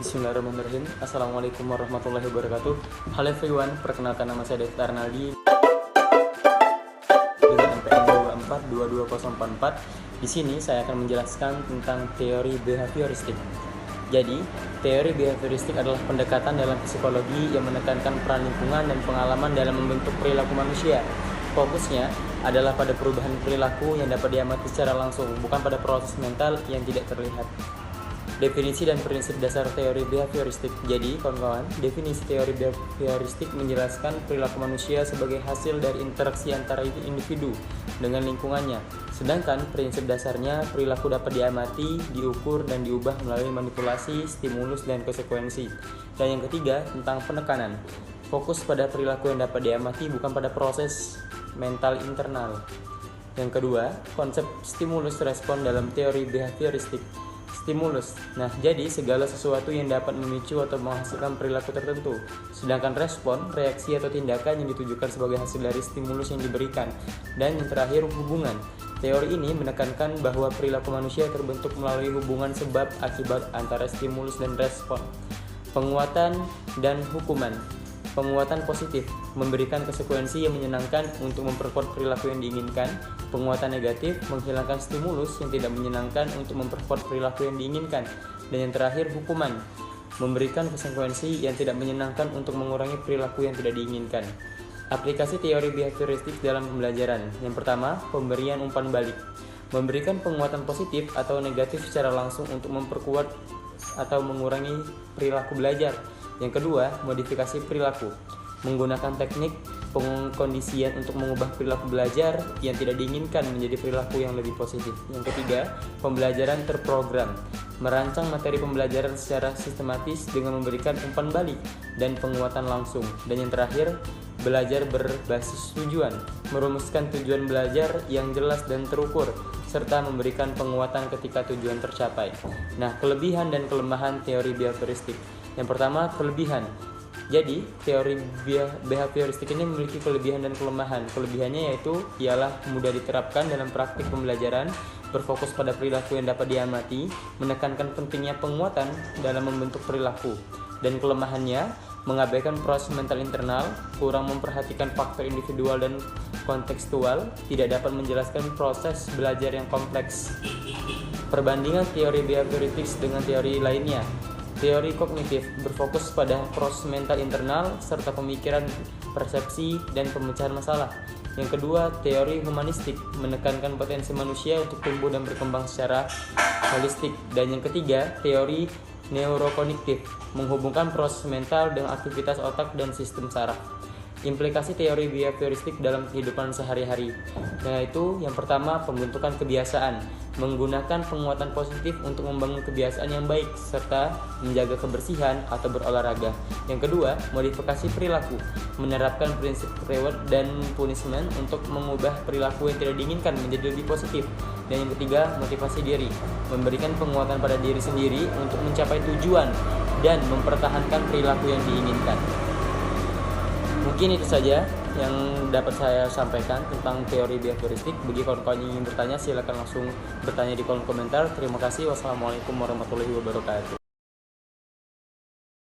Bismillahirrahmanirrahim. Assalamualaikum warahmatullahi wabarakatuh. Halo everyone, perkenalkan nama saya Devta Arnaldi dengan NPM 24 Di sini saya akan menjelaskan tentang teori behavioristik. Jadi, teori behavioristik adalah pendekatan dalam psikologi yang menekankan peran lingkungan dan pengalaman dalam membentuk perilaku manusia. Fokusnya adalah pada perubahan perilaku yang dapat diamati secara langsung, bukan pada proses mental yang tidak terlihat. Definisi dan prinsip dasar teori behavioristik. Jadi, kawan-kawan, definisi teori behavioristik menjelaskan perilaku manusia sebagai hasil dari interaksi antara individu dengan lingkungannya. Sedangkan prinsip dasarnya, perilaku dapat diamati, diukur, dan diubah melalui manipulasi, stimulus, dan konsekuensi. Dan yang ketiga, tentang penekanan. Fokus pada perilaku yang dapat diamati, bukan pada proses mental internal. Yang kedua, konsep stimulus respon dalam teori behavioristik. Stimulus. Nah, jadi segala sesuatu yang dapat memicu atau menghasilkan perilaku tertentu. Sedangkan respon, reaksi atau tindakan yang ditujukan sebagai hasil dari stimulus yang diberikan. Dan yang terakhir, hubungan. Teori ini menekankan bahwa perilaku manusia terbentuk melalui hubungan sebab akibat antara stimulus dan respon. Penguatan dan hukuman. Penguatan positif, memberikan konsekuensi yang menyenangkan untuk memperkuat perilaku yang diinginkan. Penguatan negatif, menghilangkan stimulus yang tidak menyenangkan untuk memperkuat perilaku yang diinginkan. Dan yang terakhir, hukuman, memberikan konsekuensi yang tidak menyenangkan untuk mengurangi perilaku yang tidak diinginkan. Aplikasi teori behavioristik dalam pembelajaran. Yang pertama, pemberian umpan balik, memberikan penguatan positif atau negatif secara langsung untuk memperkuat atau mengurangi perilaku belajar. Yang kedua, modifikasi perilaku, menggunakan teknik pengkondisian untuk mengubah perilaku belajar yang tidak diinginkan menjadi perilaku yang lebih positif. Yang ketiga, pembelajaran terprogram, merancang materi pembelajaran secara sistematis dengan memberikan umpan balik dan penguatan langsung. Dan yang terakhir, belajar berbasis tujuan, merumuskan tujuan belajar yang jelas dan terukur, serta memberikan penguatan ketika tujuan tercapai. Nah, kelebihan dan kelemahan teori behavioristik. Yang pertama, kelebihan. Jadi, teori behavioristik ini memiliki kelebihan dan kelemahan. Kelebihannya yaitu ialah mudah diterapkan dalam praktik pembelajaran, berfokus pada perilaku yang dapat diamati, menekankan pentingnya penguatan dalam membentuk perilaku. Dan kelemahannya, mengabaikan proses mental internal, kurang memperhatikan faktor individual dan kontekstual, tidak dapat menjelaskan proses belajar yang kompleks. Perbandingan teori behavioristik dengan teori lainnya. Teori kognitif berfokus pada proses mental internal serta pemikiran, persepsi, dan pemecahan masalah. Yang kedua, teori humanistik menekankan potensi manusia untuk tumbuh dan berkembang secara holistik. Dan yang ketiga, teori neurokognitif menghubungkan proses mental dengan aktivitas otak dan sistem saraf. Implikasi teori behavioristik dalam kehidupan sehari-hari, yaitu yang pertama, pembentukan kebiasaan, menggunakan penguatan positif untuk membangun kebiasaan yang baik serta menjaga kebersihan atau berolahraga. Yang kedua, modifikasi perilaku, menerapkan prinsip reward dan punishment untuk mengubah perilaku yang tidak diinginkan menjadi lebih positif. Dan yang ketiga, motivasi diri, memberikan penguatan pada diri sendiri untuk mencapai tujuan dan mempertahankan perilaku yang diinginkan. Mungkin itu saja yang dapat saya sampaikan tentang teori behavioristik. Bagi kawan-kawan yang ingin bertanya, silakan langsung bertanya di kolom komentar. Terima kasih. Wassalamualaikum warahmatullahi wabarakatuh.